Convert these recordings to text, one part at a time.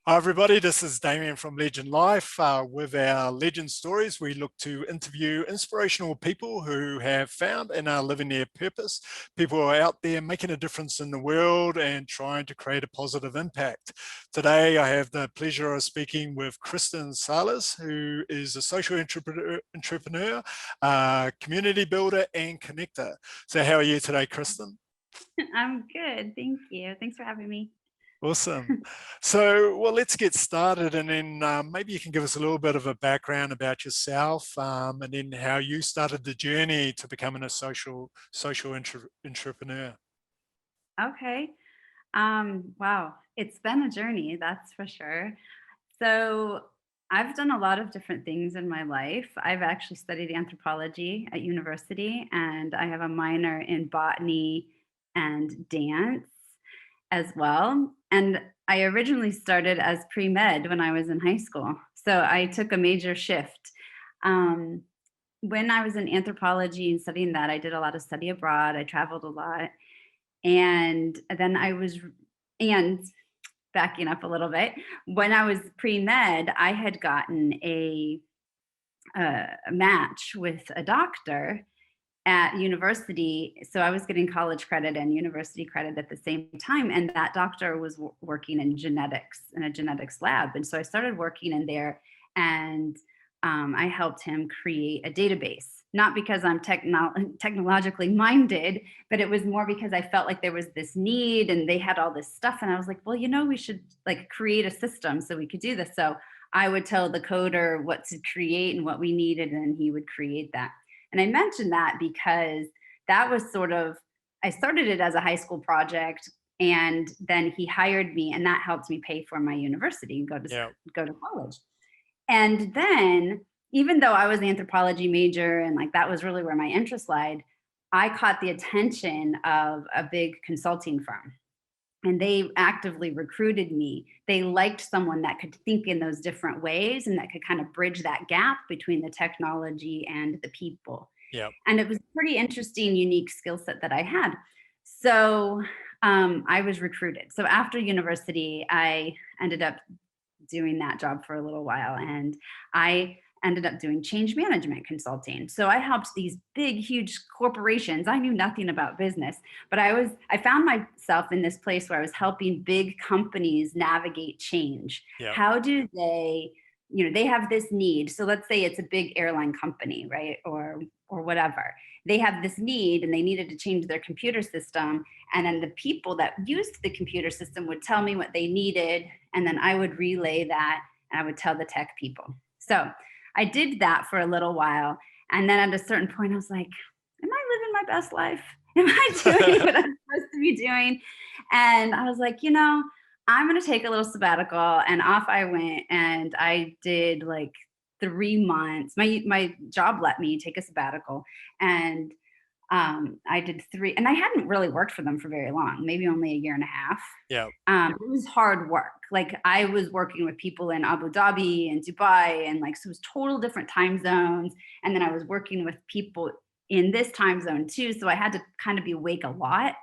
Hi everybody, this is Damien from Legend Life. With our Legend Stories, we look to interview inspirational people who have found and are living their purpose. People who are out there making a difference in the world and trying to create a positive impact. Today, I have the pleasure of speaking with Kristin Sales, who is a social entrepreneur, community builder and connector. So how are you today, Kristin? I'm good, thank you. Thanks for having me. Awesome. So, well, let's get started, and then maybe you can give us a little bit of a background about yourself, and then how you started the journey to becoming a social entrepreneur. Okay. Wow, it's been a journey, that's for sure. So I've done a lot of different things in my life. I've actually studied anthropology at university, and I have a minor in botany and dance as well. And I originally started as pre-med when I was in high school. So I took a major shift. Um, when I was in anthropology and studying that, I did a lot of study abroad. I traveled a lot. And then and backing up a little bit, when I was pre-med, I had gotten a match with a doctor at university. So I was getting college credit and university credit at the same time. And that doctor was working in genetics, in a genetics lab. And so I started working in there, and I helped him create a database. Not because I'm technologically minded, but it was more because I felt like there was this need and they had all this stuff. And I was like, well, we should like create a system so we could do this. So I would tell the coder what to create and what we needed, and he would create that. And I mentioned that because that was I started it as a high school project, and then he hired me, and that helped me pay for my university and Yeah. go to college. And then, even though I was the anthropology major and like that was really where my interest lied, I caught the attention of a big consulting firm, and they actively recruited me. They liked someone that could think in those different ways and that could kind of bridge that gap between the technology and the people. Yeah. And it was a pretty interesting, unique skill set that I had. So I was recruited. So after university, I ended up doing that job for a little while, and I ended up doing change management consulting. So I helped these big, huge corporations. I knew nothing about business, but I found myself in this place where I was helping big companies navigate change. Yeah. How do they, they have this need. So let's say it's a big airline company, right? Or whatever. They have this need and they needed to change their computer system. And then the people that used the computer system would tell me what they needed. And then I would relay that and I would tell the tech people. So I did that for a little while. And then at a certain point, I was like, am I living my best life? Am I doing what I'm supposed to be doing? And I was like, I'm going to take a little sabbatical. And off I went. And I did like 3 months. My job let me take a sabbatical. And I did 3, and I hadn't really worked for them for very long, maybe only a year and a half. Yeah. It was hard work. Like I was working with people in Abu Dhabi and Dubai, and like, so it was total different time zones. And then I was working with people in this time zone too. So I had to kind of be awake a lot.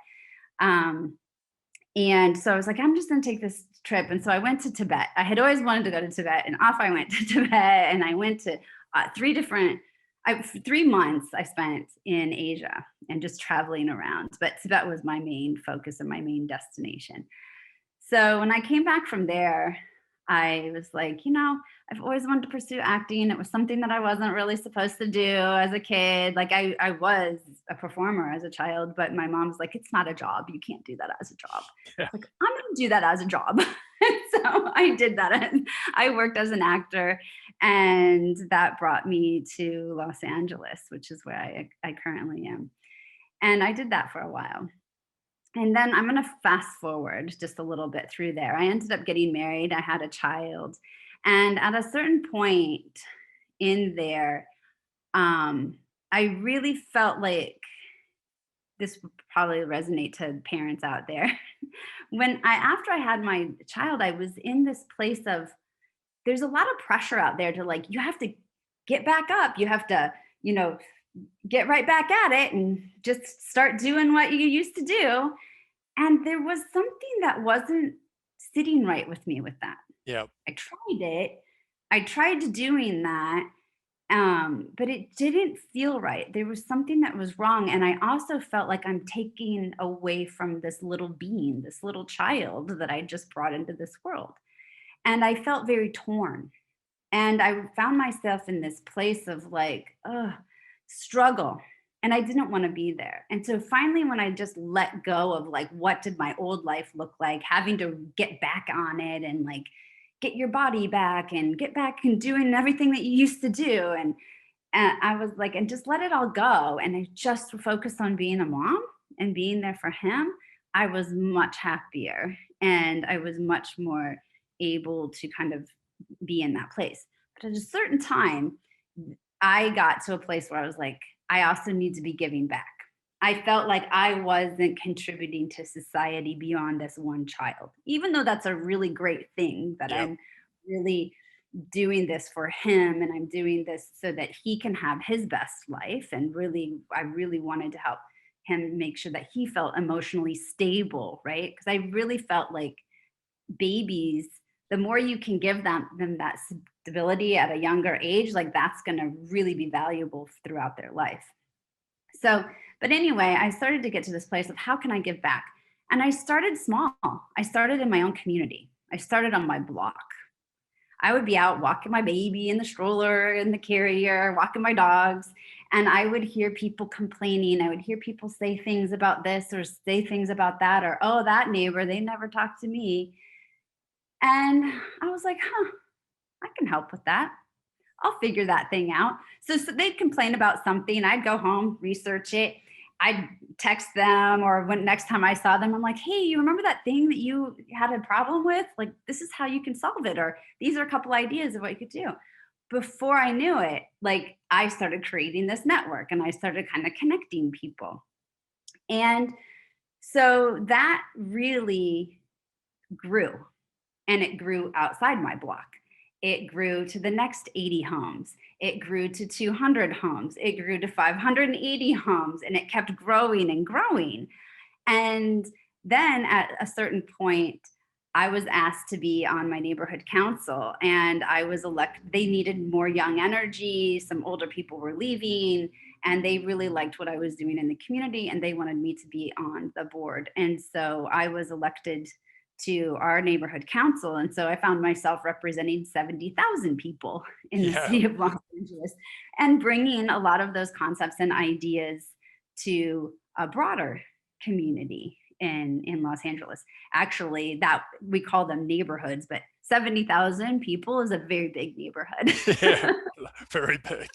And so I was like, I'm just going to take this trip. And so I went to Tibet. I had always wanted to go to Tibet, and off I went to Tibet. And I went to 3 months I spent in Asia and just traveling around. But Tibet was my main focus and my main destination. So when I came back from there, I was like, I've always wanted to pursue acting. It was something that I wasn't really supposed to do as a kid. Like I was a performer as a child, but my mom's like, it's not a job. You can't do that as a job. Yeah. Like, I'm going to do that as a job. So I did that. I worked as an actor, and that brought me to Los Angeles, which is where I currently am. And I did that for a while. And then I'm going to fast forward just a little bit through there. I ended up getting married. I had a child. And at a certain point in there, I really felt like this would probably resonate to parents out there. After I had my child, I was in this place of, there's a lot of pressure out there to like, you have to get back up. You have to, get right back at it and just start doing what you used to do. And there was something that wasn't sitting right with me with that. Yeah. I tried it. I tried doing that, but it didn't feel right. There was something that was wrong. And I also felt like I'm taking away from this little being, this little child that I just brought into this world. And I felt very torn. And I found myself in this place of like, struggle. And I didn't want to be there. And so finally, when I just let go of like, what did my old life look like, having to get back on it and like get your body back and get back and doing everything that you used to do. And I was like, and just let it all go. And I just focused on being a mom and being there for him. I was much happier and I was much more able to kind of be in that place. But at a certain time, I got to a place where I was like, I also need to be giving back. I felt like I wasn't contributing to society beyond this one child, even though that's a really great thing that Yeah. I'm really doing this for him and I'm doing this so that he can have his best life. And really, I really wanted to help him make sure that he felt emotionally stable, right? Because I really felt like babies, the more you can give them that stability at a younger age, like that's going to really be valuable throughout their life. So, but anyway, I started to get to this place of how can I give back? And I started small. I started in my own community. I started on my block. I would be out walking my baby in the stroller, in the carrier, walking my dogs, and I would hear people complaining. I would hear people say things about this or say things about that, or, oh, that neighbor, they never talk to me. And I was like, I can help with that. I'll figure that thing out. So they'd complain about something. I'd go home, research it. I'd text them, or when next time I saw them, I'm like, hey, you remember that thing that you had a problem with? Like, this is how you can solve it. Or these are a couple ideas of what you could do. Before I knew it, like I started creating this network and I started kind of connecting people. And so that really grew, and it grew outside my block. It grew to the next 80 homes. It grew to 200 homes. It grew to 580 homes, and it kept growing and growing. And then at a certain point, I was asked to be on my neighborhood council, and I was elected. They needed more young energy. Some older people were leaving, and they really liked what I was doing in the community, and they wanted me to be on the board. And so I was elected to our neighborhood council. And so I found myself representing 70,000 people in the Yeah. city of Los Angeles and bringing a lot of those concepts and ideas to a broader community in Los Angeles. Actually, that we call them neighborhoods, but 70,000 people is a very big neighborhood. Yeah. Very big.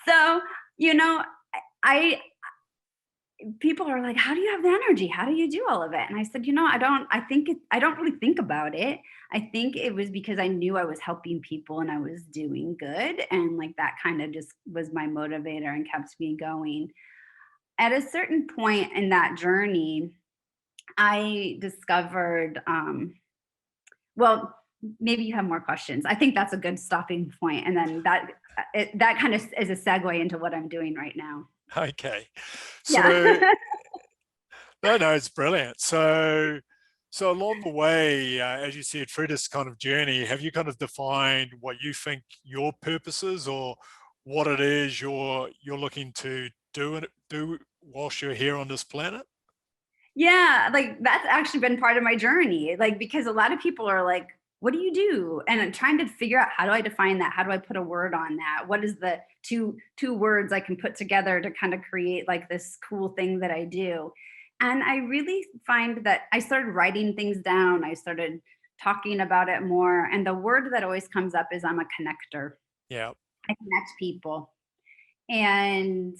So, you know, I people are like, how do you have the energy? How do you do all of it? And I said, I don't really think about it. I think it was because I knew I was helping people and I was doing good. And like that kind of just was my motivator and kept me going. At a certain point in that journey, I discovered, well, maybe you have more questions. I think that's a good stopping point. And then that kind of is a segue into what I'm doing right now. Okay. So Yeah. no, it's brilliant. So along the way, as you said, through this kind of journey, have you kind of defined what you think your purpose is, or what it is you're looking to do whilst you're here on this planet? Yeah, like that's actually been part of my journey. Like, because a lot of people are like, what do you do? And I'm trying to figure out, how do I define that? How do I put a word on that? What is the two words I can put together to kind of create like this cool thing that I do? And I really find that I started writing things down. I started talking about it more. And the word that always comes up is I'm a connector. Yeah. I connect people, and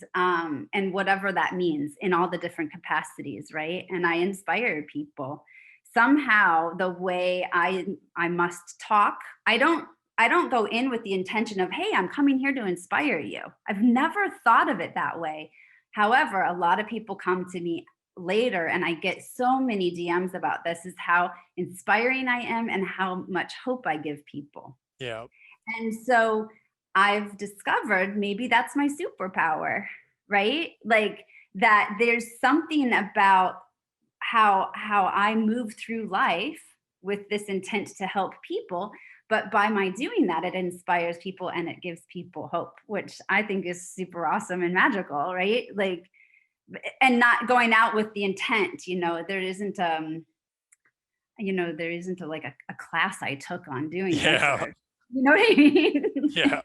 whatever that means in all the different capacities, right? And I inspire people. Somehow the way I must talk, I don't go in with the intention of, hey, I'm coming here to inspire you. I've never thought of it that way. However, a lot of people come to me later and I get so many DMs about this, is how inspiring I am and how much hope I give people. Yeah. And so I've discovered maybe that's my superpower, right? Like that there's something about how I move through life with this intent to help people. But by my doing that, it inspires people and it gives people hope, which I think is super awesome and magical, right? Like, and not going out with the intent, there isn't like a class I took on doing this, Yeah. or you know what I mean? Yeah.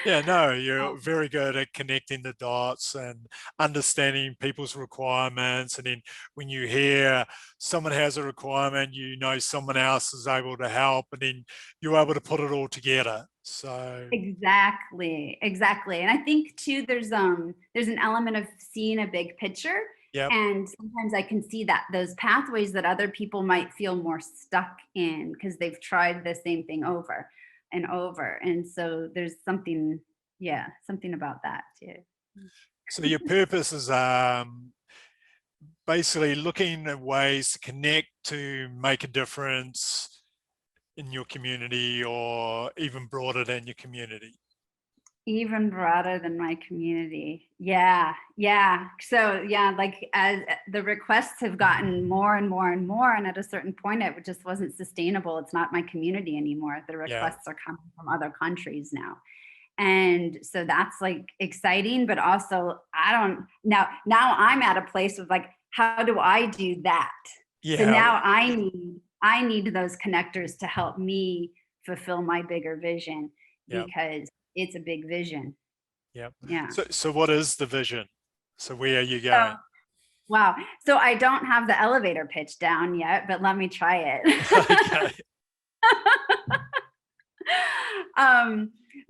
Yeah, no, you're very good at connecting the dots and understanding people's requirements. And then when you hear someone has a requirement, someone else is able to help, and then you're able to put it all together. So Exactly. And I think too, there's an element of seeing a big picture. yeah, And sometimes I can see that those pathways that other people might feel more stuck in because they've tried the same thing over and over. And so there's something about that too. so your purpose is basically looking at ways to connect to make a difference in your community, or even broader than your community. Even broader than my community. Yeah. So like as the requests have gotten more and more and more, and at a certain point it just wasn't sustainable. It's not my community anymore. The Yeah. requests are coming from other countries now. And so that's like exciting, but also now I'm at a place of like, how do I do that? Yeah. So now I need those connectors to help me fulfill my bigger vision, because it's a big vision. Yep. Yeah. So what is the vision? So where are you So, going? wow. So I don't have the elevator pitch down yet, but let me try it. Okay.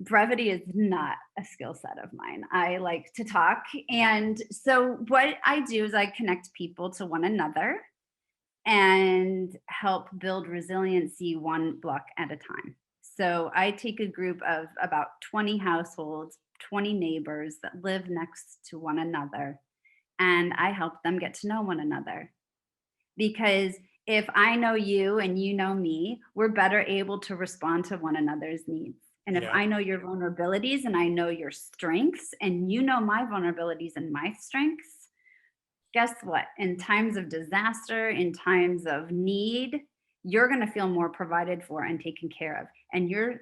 Brevity is not a skill set of mine. I like to talk. And so what I do is I connect people to one another and help build resiliency one block at a time. So I take a group of about 20 households, 20 neighbors that live next to one another, and I help them get to know one another. Because if I know you and you know me, we're better able to respond to one another's needs. And if I know your vulnerabilities and I know your strengths, and you know my vulnerabilities and my strengths, guess what? In times of disaster, in times of need, you're going to feel more provided for and taken care of. And your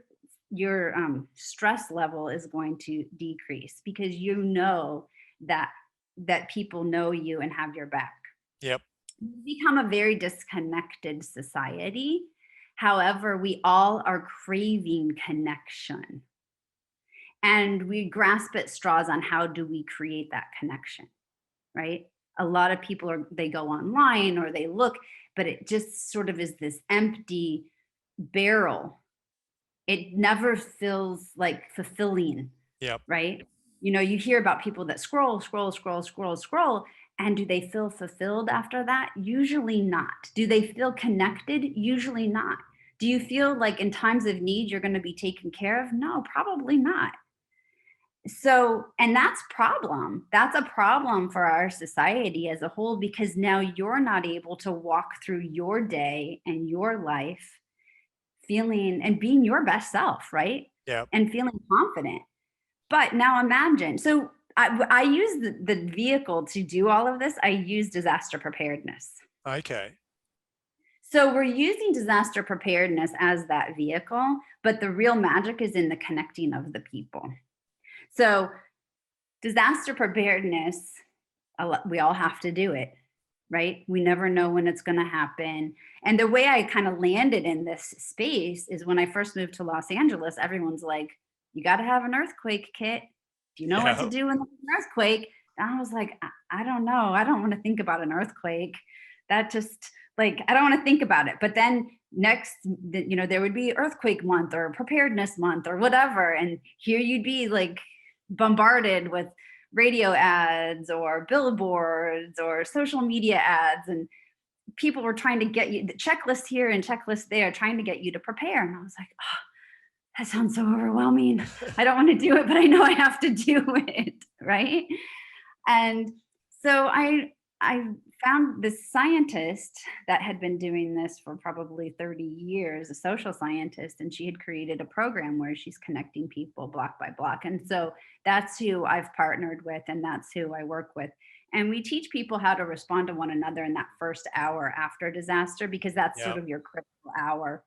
stress level is going to decrease because you know that people know you and have your back. Yep. We've become a very disconnected society. However, we all are craving connection. And we grasp at straws on how do we create that connection, right? A lot of people they go online or they look, but it just sort of is this empty barrel. It never feels like fulfilling. Yep. Right? You hear about people that scroll, and do they feel fulfilled after that? Usually not. Do they feel connected? Usually not. Do you feel like in times of need you're going to be taken care of? No, probably not. So, and that's a problem for our society as a whole, because now you're not able to walk through your day and your life feeling and being your best self, right? Yeah. And feeling confident. But now imagine, so I use the vehicle to do all of this. I use disaster preparedness. Okay. So we're using disaster preparedness as that vehicle, but the real magic is in the connecting of the people. So disaster preparedness, we all have to do it, right? We never know when it's going to happen. And the way I kind of landed in this space is when I first moved to Los Angeles, everyone's like, you got to have an earthquake kit. Do you know what to do in an earthquake? And I was like, I don't know. I don't want to think about an earthquake. That just like, I don't want to think about it. But then next, there would be earthquake month or preparedness month or whatever. And here you'd be like bombarded with radio ads or billboards or social media ads, and people were trying to get you the checklist here and checklist there, trying to get you to prepare. And I was like, oh, that sounds so overwhelming. I don't want to do it, but I know I have to do it, right? And so I found this scientist that had been doing this for probably 30 years, a social scientist, and she had created a program where she's connecting people block by block. And so that's who I've partnered with, and that's who I work with. And we teach people how to respond to one another in that first hour after disaster, because that's Yeah. sort of your critical hour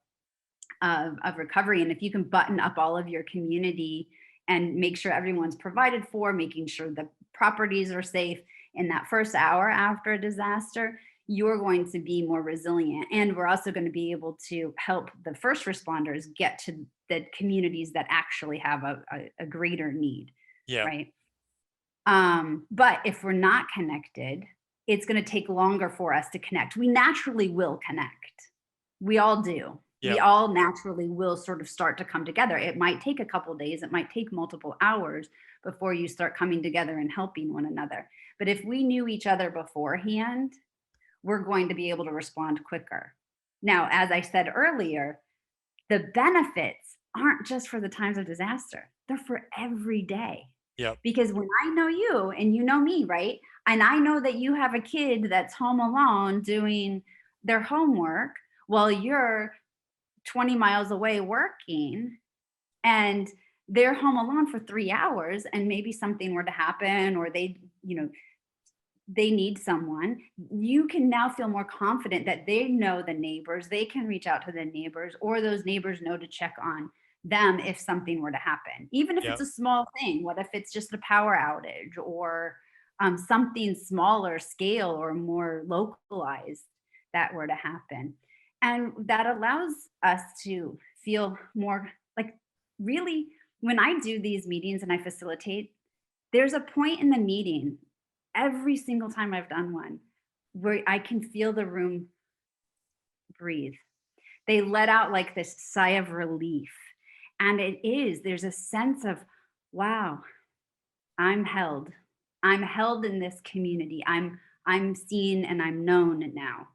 of recovery. And if you can button up all of your community and make sure everyone's provided for, making sure the properties are safe in that first hour after a disaster, you're going to be more resilient. And we're also going to be able to help the first responders get to the communities that actually have a greater need, Yeah. right? But if we're not connected, it's going to take longer for us to connect. We naturally will connect. We all do. Yeah. We all naturally will sort of start to come together. It might take a couple days, it might take multiple hours before you start coming together and helping one another. But if we knew each other beforehand, we're going to be able to respond quicker. Now, as I said earlier, the benefits aren't just for the times of disaster, they're for every day. Yeah. Because when I know you and you know me, right? And I know that you have a kid that's home alone doing their homework while you're 20 miles away working, and they're home alone for 3 hours, and maybe something were to happen, or they need someone, you can now feel more confident that they know the neighbors, they can reach out to the neighbors, or those neighbors know to check on them if something were to happen. Even if it's a small thing, what if it's just a power outage, or something smaller scale or more localized that were to happen. And that allows us to feel more like, really, when I do these meetings and I facilitate, there's a point in the meeting every single time I've done one where I can feel the room breathe. They let out like this sigh of relief. And there's a sense of, wow, I'm held. I'm held in this community. I'm seen and I'm known now.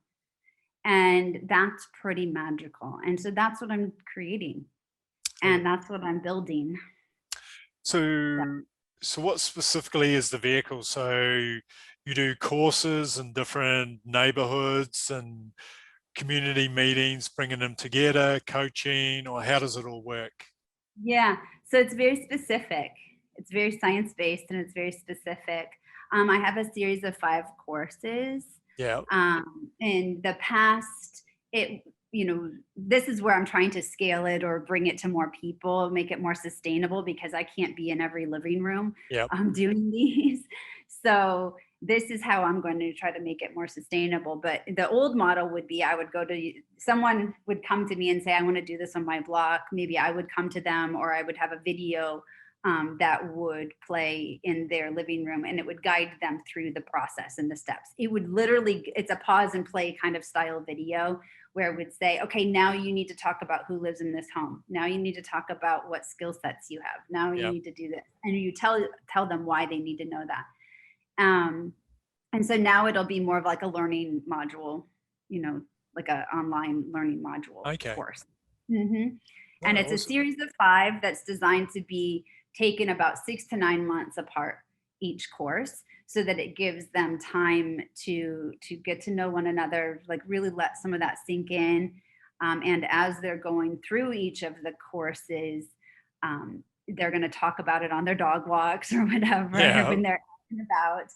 And that's pretty magical. And so that's what I'm creating. And that's what I'm building. So what specifically is the vehicle? So you do courses in different neighborhoods and community meetings, bringing them together, coaching, or how does it all work? Yeah, so it's very specific. It's very science-based and it's very specific. I have a series of 5 courses. Yeah. In the past, this is where I'm trying to scale it or bring it to more people, make it more sustainable, because I can't be in every living room doing these. So this is how I'm going to try to make it more sustainable. But the old model would be, someone would come to me and say, I want to do this on my block. Maybe I would come to them, or I would have a video that would play in their living room, and it would guide them through the process and the steps. It would literally, it's a pause and play kind of style video where it would say, okay, now you need to talk about who lives in this home. Now you need to talk about what skill sets you have. Now you need to do this. And you tell them why they need to know that. And so now it'll be more of like a learning module, like an online learning module course. Mm-hmm. And it's awesome. A series of 5 that's designed to be taken about 6 to 9 months apart each course, so that it gives them time to get to know one another, like really let some of that sink in. And as they're going through each of the courses, they're going to talk about it on their dog walks or whatever when they're about,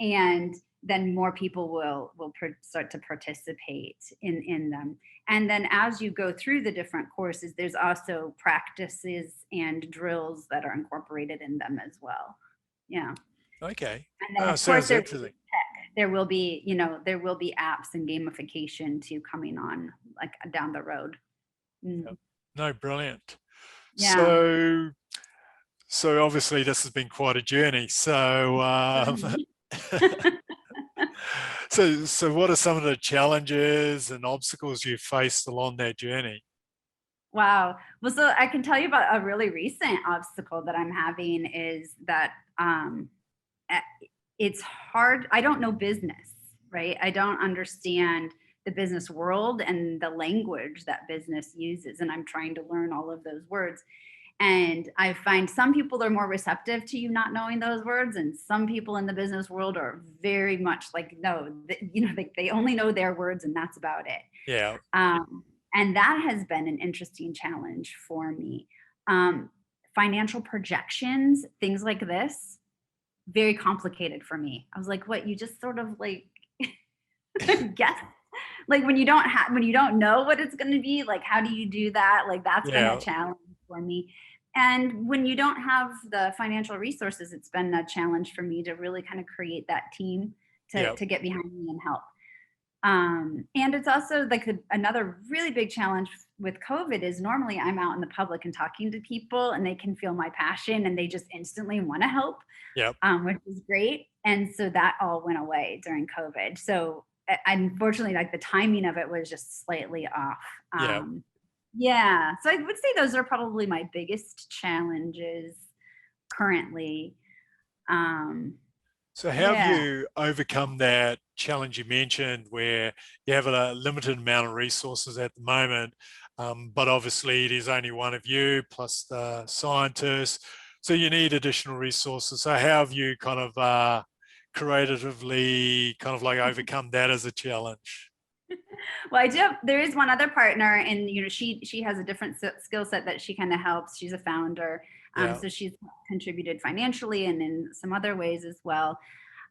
and then more people will start to participate in them. And then as you go through the different courses, there's also practices and drills that are incorporated in them as well. Yeah. Okay. And then of course there will be apps and gamification too coming on, like down the road. No, brilliant. Yeah. So obviously this has been quite a journey. So so what are some of the challenges and obstacles you've faced along that journey? Wow. Well, so I can tell you about a really recent obstacle that I'm having is that it's hard. I don't know business, right? I don't understand the business world and the language that business uses. And I'm trying to learn all of those words. And I find some people are more receptive to you not knowing those words. And some people in the business world are very much like, no, they only know their words and that's about it. Yeah. And that has been an interesting challenge for me. Financial projections, things like this, very complicated for me. I was like, what, you just sort of like guess, like when you don't know what it's going to be, like how do you do that? Like that's been a Yeah. challenge for me. And when you don't have the financial resources, it's been a challenge for me to really kind of create that team Yeah. to get behind me and help. And it's also like another really big challenge with COVID is normally I'm out in the public and talking to people and they can feel my passion and they just instantly want to help, Yeah. which is great. And so that all went away during COVID. So unfortunately, like the timing of it was just slightly off. Yeah. Yeah. So I would say those are probably my biggest challenges currently. So how have Yeah. you overcome that challenge you mentioned where you have a limited amount of resources at the moment, but obviously it is only one of you plus the scientists, so you need additional resources. So how have you kind of creatively kind of like overcome that as a challenge? Well, there is one other partner and, she has a different skill set that she kind of helps. She's a founder. Yeah. So she's contributed financially and in some other ways as well.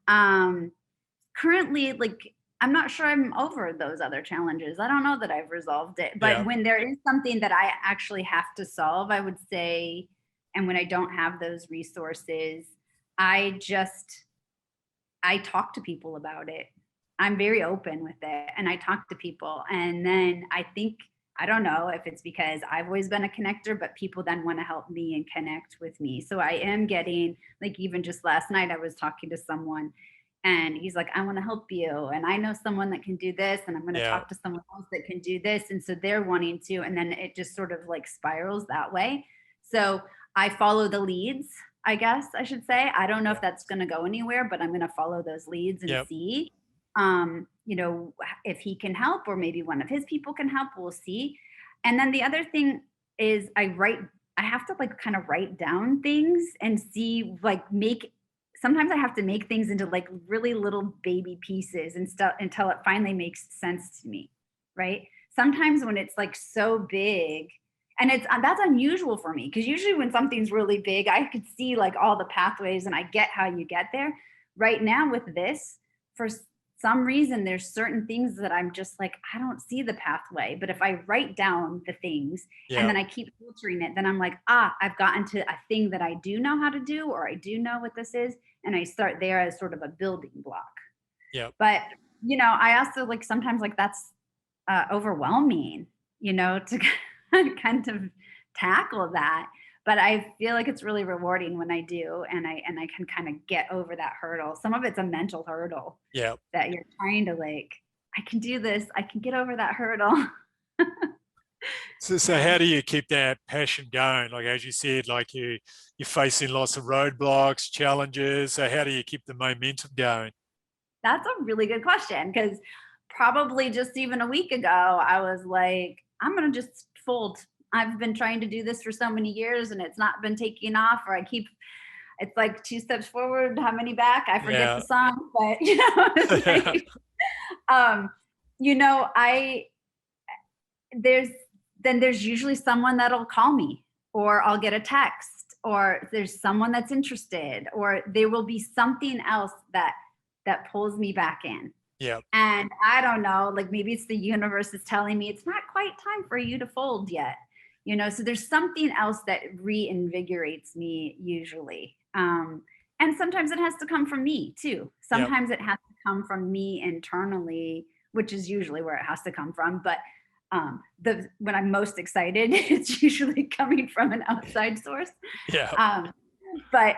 Um, Currently, like, I'm not sure I'm over those other challenges. I don't know that I've resolved it, but Yeah. when there is something that I actually have to solve, I would say, and when I don't have those resources, I just, I talk to people about it. I'm very open with it and I talk to people. And then I think, I don't know if it's because I've always been a connector, but people then want to help me and connect with me. So I am getting, like, even just last night, I was talking to someone and he's like, I want to help you. And I know someone that can do this. And I'm going to Yeah. talk to someone else that can do this. And so they're wanting to. And then it just sort of like spirals that way. So I follow the leads, I guess I should say. I don't know if that's going to go anywhere, but I'm going to follow those leads and Yeah. see, if he can help or maybe one of his people can help. We'll see. And then the other thing is I have to like kind of write down things and see, like, sometimes I have to make things into like really little baby pieces and stuff until it finally makes sense to me. Right. Sometimes when it's like so big, and that's unusual for me because usually when something's really big, I could see like all the pathways and I get how you get there. Right now with this, for some reason, there's certain things that I'm just like, I don't see the pathway. But if I write down the things and Yeah. then I keep filtering it, then I'm like, I've gotten to a thing that I do know how to do, or I do know what this is. And I start there as sort of a building block. Yeah. But, I also like sometimes like that's overwhelming, to kind of tackle that. But I feel like it's really rewarding when I do, and I can kind of get over that hurdle. Some of it's a mental hurdle Yeah. that you're trying to like, I can do this, I can get over that hurdle. So Yeah. how do you keep that passion going? Like, as you said, like you're facing lots of roadblocks, challenges. So how do you keep the momentum going? That's a really good question because probably just even a week ago, I was like, I'm going to just fold. I've been trying to do this for so many years and it's not been taking off, or it's like two steps forward, how many back? I forget Yeah. the song, but it's like, um, I, there's usually someone that'll call me, or I'll get a text, or there's someone that's interested, or there will be something else that pulls me back in. Yeah. And I don't know, like maybe it's the universe is telling me it's not quite time for you to fold yet. So there's something else that reinvigorates me usually. And sometimes it has to come from me too. Yeah. Sometimes it has to come from me internally, which is usually where it has to come from. But when I'm most excited, it's usually coming from an outside source. Yeah. But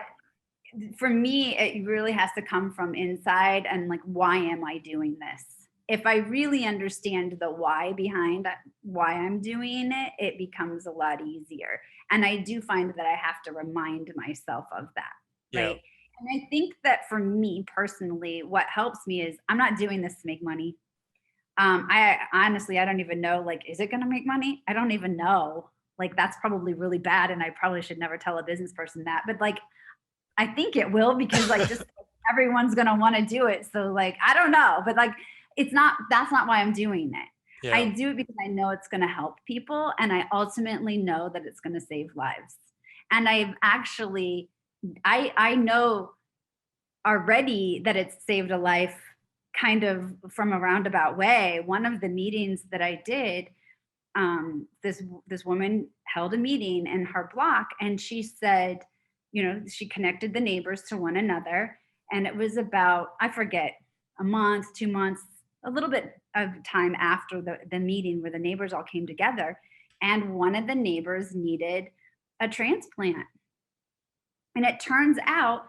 for me, it really has to come from inside and like, why am I doing this? If I really understand the why behind why I'm doing it, it becomes a lot easier. And I do find that I have to remind myself of that, Yeah. right? And I think that for me personally, what helps me is I'm not doing this to make money. I honestly, I don't even know, like, is it going to make money? I don't even know. Like, that's probably really bad. And I probably should never tell a business person that, but like, I think it will because like just everyone's going to want to do it. So like, I don't know, but like, that's not why I'm doing it. Yeah. I do it because I know it's going to help people. And I ultimately know that it's going to save lives. And I've actually, I know already that it's saved a life kind of from a roundabout way. One of the meetings that I did, this woman held a meeting in her block, and she said, she connected the neighbors to one another, and it was about, I forget, a month, 2 months, a little bit of time after the meeting where the neighbors all came together, and one of the neighbors needed a transplant. And it turns out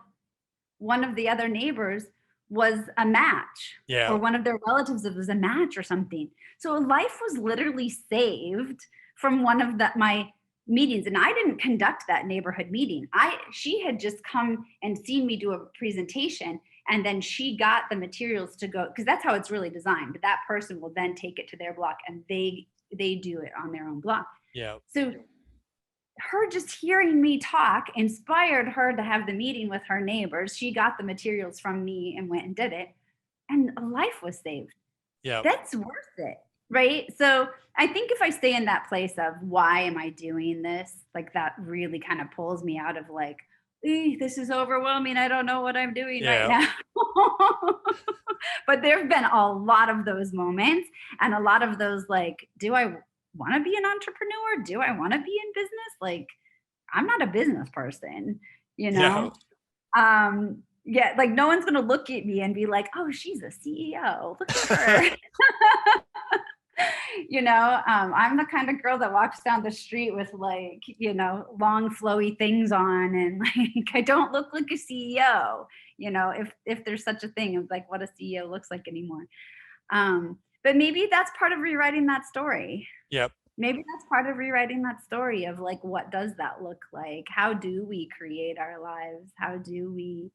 one of the other neighbors was a match, Yeah. or one of their relatives was a match or something. So life was literally saved from one of my meetings. And I didn't conduct that neighborhood meeting. She had just come and seen me do a presentation, and then she got the materials to go, because that's how it's really designed. That person will then take it to their block, and they do it on their own block. Yeah. So her just hearing me talk inspired her to have the meeting with her neighbors. She got the materials from me and went and did it, and a life was saved. Yeah. That's worth it, right? So I think if I stay in that place of why am I doing this, like that really kind of pulls me out of like, this is overwhelming, I don't know what I'm doing right now. But there have been a lot of those moments, and a lot of those like, do I want to be an entrepreneur? Do I want to be in business? Like, I'm not a business person, Yeah. Yeah, like no one's gonna look at me and be like, oh, she's a CEO, look at her. I'm the kind of girl that walks down the street with like, long flowy things on, and like I don't look like a CEO, if there's such a thing of like what a CEO looks like anymore. But maybe that's part of rewriting that story. Yep. Maybe that's part of rewriting that story of like, what does that look like? How do we create our lives? How do we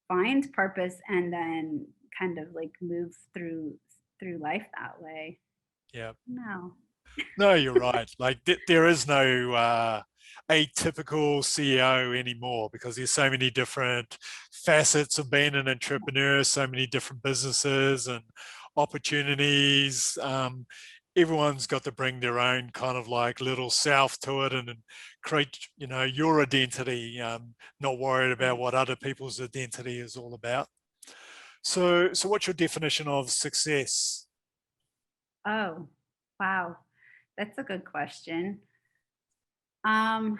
find purpose and then kind of like move through life that way? Yeah. No, You're right. Like there is no atypical CEO anymore, because there's so many different facets of being an entrepreneur, so many different businesses and opportunities. Everyone's got to bring their own kind of like little self to it, and create, your identity, not worried about what other people's identity is all about. So what's your definition of success? Oh, wow. That's a good question. Um,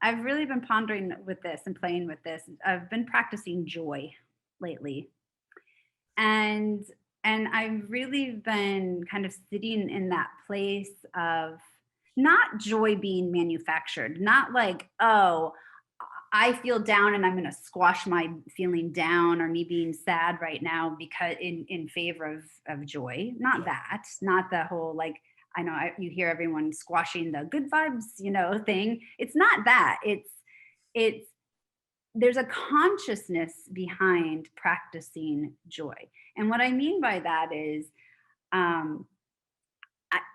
I've really been pondering with this and playing with this. I've been practicing joy lately. And I've really been kind of sitting in that place of not joy being manufactured, not like, oh, I feel down and I'm going to squash my feeling down, or me being sad right now because in favor of joy. Not that, not the whole like, I know you hear everyone squashing the good vibes, thing. It's not that. It's there's a consciousness behind practicing joy. And what I mean by that is, um,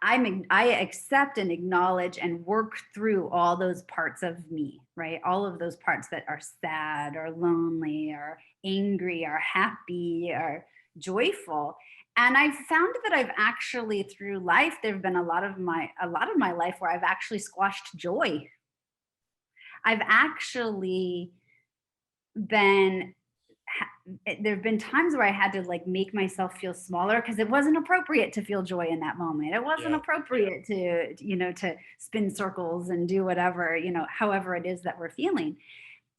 I accept and acknowledge and work through all those parts of me, right? All of those parts that are sad or lonely or angry or happy or joyful. And I've found that I've actually, through life, there've been a lot of my life where I've actually squashed joy. I've actually been there have been times where I had to like make myself feel smaller because it wasn't appropriate to feel joy in that moment. It wasn't appropriate to spin circles and do whatever, however it is that we're feeling.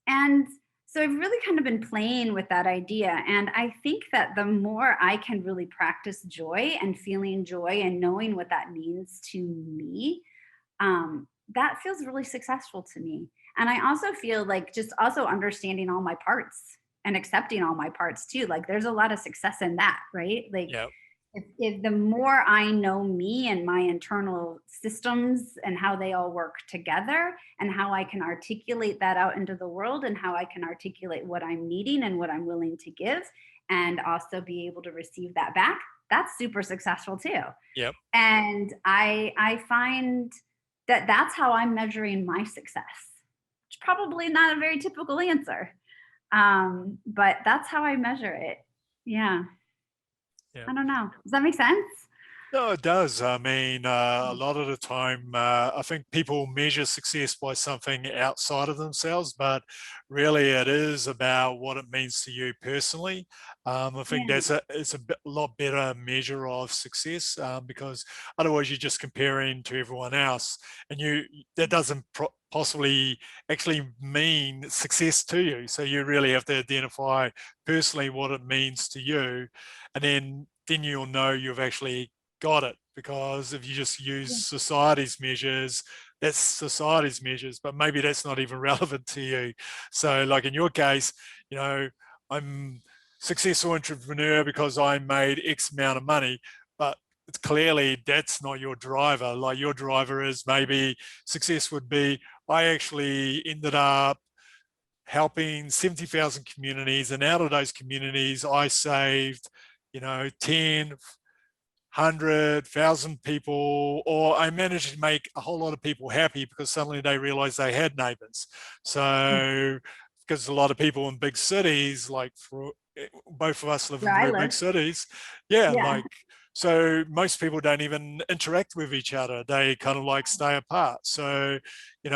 And so I've really kind of been playing with that idea. And I think that the more I can really practice joy and feeling joy and knowing what that means to me, that feels really successful to me. And I also feel like just also understanding all my parts and accepting all my parts too. Like there's a lot of success in that, right? Like if the more I know me and my internal systems and how they all work together, and how I can articulate that out into the world, and how I can articulate what I'm needing and what I'm willing to give, and also be able to receive that back, that's super successful too. Yep. And I find that that's how I'm measuring my success. It's probably not a very typical answer. But that's how I measure it. Yeah. I don't know. Does that make sense? No, it does. I mean, a lot of the time, I think people measure success by something outside of themselves, but really it is about what it means to you personally. I think Yeah, it's a lot better measure of success, because otherwise you're just comparing to everyone else, and that doesn't possibly actually mean success to you. So you really have to identify personally what it means to you, and then you'll know you've actually got it, because if you just use yeah, society's measures, that's society's measures, but maybe that's not even relevant to you. So like in your case, I'm successful entrepreneur because I made X amount of money, but it's clearly that's not your driver. Like your driver is maybe success would be, I actually ended up helping 70,000 communities, and out of those communities I saved 10 100,000 people, or I managed to make a whole lot of people happy because suddenly they realized they had neighbors. So, because a lot of people in big cities, like for both of us live in where I very live. big cities, yeah, Yeah. like, so most people don't even interact with each other. They kind of like stay apart. So,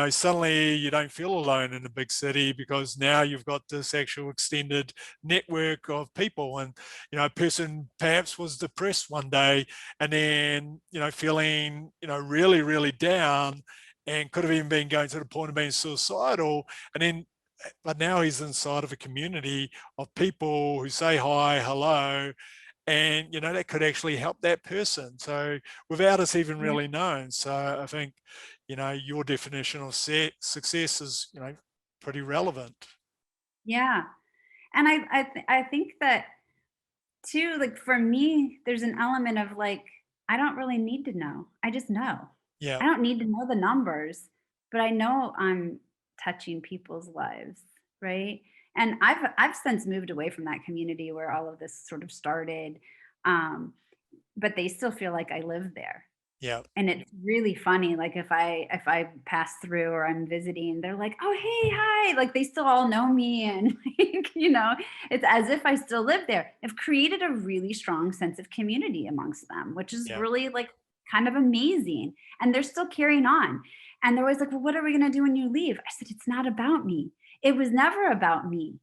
suddenly you don't feel alone in a big city because now you've got this actual extended network of people. And, a person perhaps was depressed one day and then feeling really really down, and could have even been going to the point of being suicidal, and then but now he's inside of a community of people who say hi, hello, and that could actually help that person, so without us even Yeah. really knowing. So I think your definition of success is pretty relevant. Yeah. And I think that too, like for me, there's an element of like, I don't really need to know. I just know. Yeah, I don't need to know the numbers, but I know I'm touching people's lives, right? And I've since moved away from that community where all of this sort of started. Um, but they still feel like I live there. yeah, And it's really funny, like, if I pass through or I'm visiting, they're like, "Oh, hey, hi." Like, they still all know me and, like, it's as if I still live there. I've created a really strong sense of community amongst them, which is yeah, really, like, kind of amazing, and they're still carrying on. And they're always like, "Well, what are we gonna do when you leave?" I said, "It's not about me. It was never about me.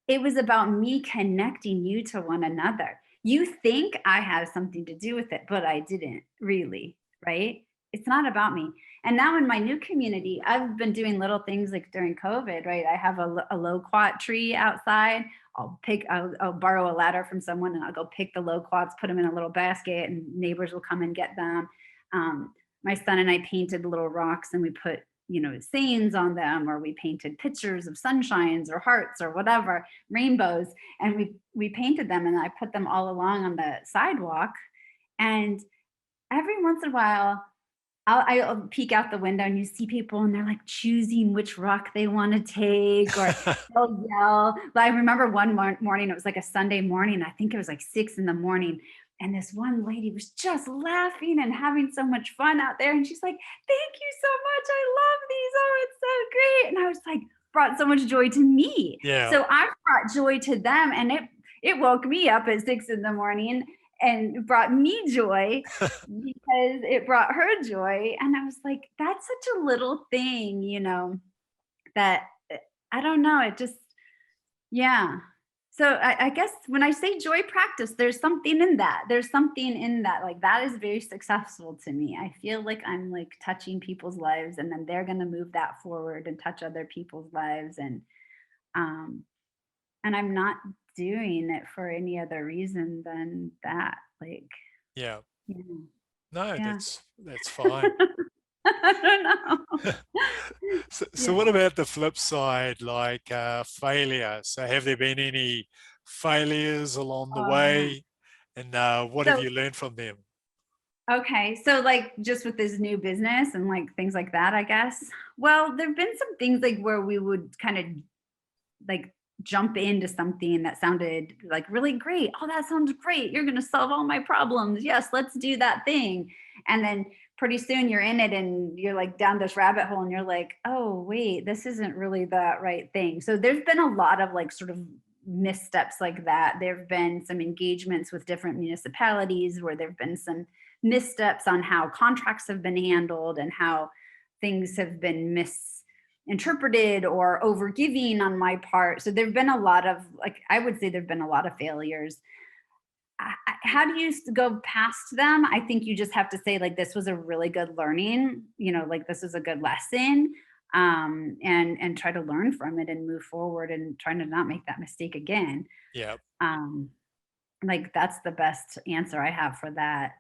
It was about me connecting you to one another. You think I have something to do with it, but I didn't really, right? It's not about me. And now in my new community, I've been doing little things like during COVID, right? I have a loquat tree outside. I'll borrow a ladder from someone and I'll go pick the loquats, put them in a little basket, and neighbors will come and get them. My son and I painted little rocks and we put, sayings on them, or we painted pictures of sunshines or hearts or whatever, rainbows, and we painted them and I put them all along on the sidewalk. And every once in a while, I'll peek out the window and you see people and they're like choosing which rock they want to take, or they'll yell. But I remember one morning, it was like a Sunday morning. I think it was like 6 in the morning. And this one lady was just laughing and having so much fun out there. And she's like, "Thank you so much. I love these. Oh, it's so great." And I was like, brought so much joy to me. yeah. So I brought joy to them. And it woke me up at 6 in the morning and brought me joy because it brought her joy. And I was like, that's such a little thing, that I don't know. It just, yeah. So I guess when I say joy practice, there's something in that. There's something in that. Like, that is very successful to me. I feel like I'm like touching people's lives, and then they're going to move that forward and touch other people's lives. Um, and I'm not doing it for any other reason than that. Like, Yeah, yeah. no, Yeah. that's fine. I don't know. So Yeah. what about the flip side, like failure? So have there been any failures along the Oh, yeah. way, and what have So, you learned from them? okay. So, like, just with this new business and like things like that, I guess. Well, there've been some things like where we would kind of like jump into something that sounded like really great. Oh, that sounds great. You're going to solve all my problems. Yes, let's do that thing. And then pretty soon you're in it and you're like down this rabbit hole and you're like, oh, wait, this isn't really the right thing. So there's been a lot of like sort of missteps like that. There have been some engagements with different municipalities where there have been some missteps on how contracts have been handled and how things have been misinterpreted or overgiving on my part. So there've been a lot of, like, I would say there've been a lot of failures. How do you go past them? I think you just have to say, like, this was a really good learning, like, this was a good lesson, and try to learn from it and move forward and trying to not make that mistake again. Yeah. Like, that's the best answer I have for that.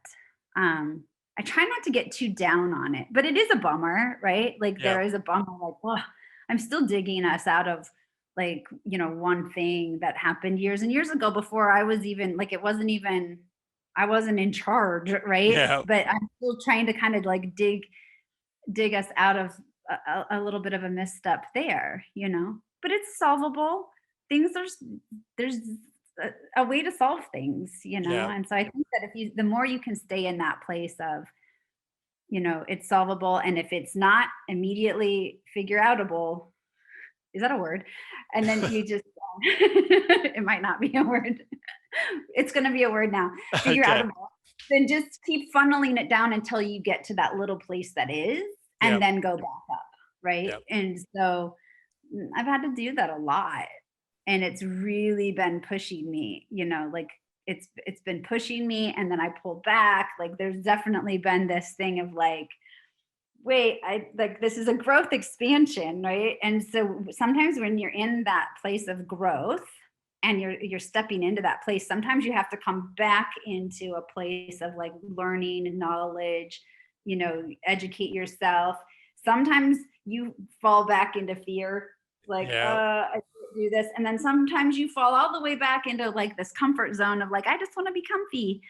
I try not to get too down on it, but it is a bummer, right? Like, Yeah. there is a bummer, like, well, I'm still digging us out of, like, one thing that happened years and years ago before I was even, like, I wasn't in charge, right? Yeah. But I'm still trying to kind of like dig us out of a little bit of a misstep there, but it's solvable. Things there's a way to solve things, Yeah. and so I think that the more you can stay in that place of, it's solvable, and if it's not immediately figure outable, is that a word? And then you just it might not be a word. It's going to be a word now. Figure Okay. outable. Then just keep funneling it down until you get to that little place that is, Yeah. and then go back up, right? Yeah. And so I've had to do that a lot, and it's really been pushing me, like, it's been pushing me, and then I pull back. Like, there's definitely been this thing of like, wait, I like, this is a growth expansion, right? And so sometimes when you're in that place of growth and you're stepping into that place, sometimes you have to come back into a place of like learning and knowledge, educate yourself. Sometimes you fall back into fear, like, Yeah. I can't do this. And then sometimes you fall all the way back into like this comfort zone of like, I just want to be comfy.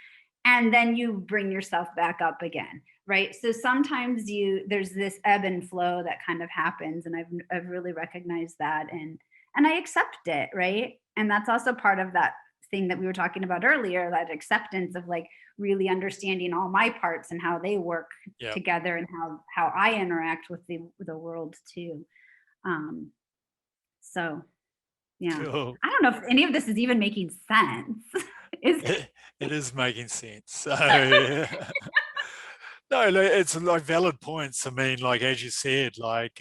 And then you bring yourself back up again, right? So sometimes there's this ebb and flow that kind of happens, and I've really recognized that, and I accept it, right? And that's also part of that thing that we were talking about earlier, that acceptance of like really understanding all my parts and how they work Yeah. together, and how I interact with the world too. So yeah, Cool. I don't know if any of this is even making sense. Is It is making sense. So no, it's like valid points. I mean, like, as you said, like,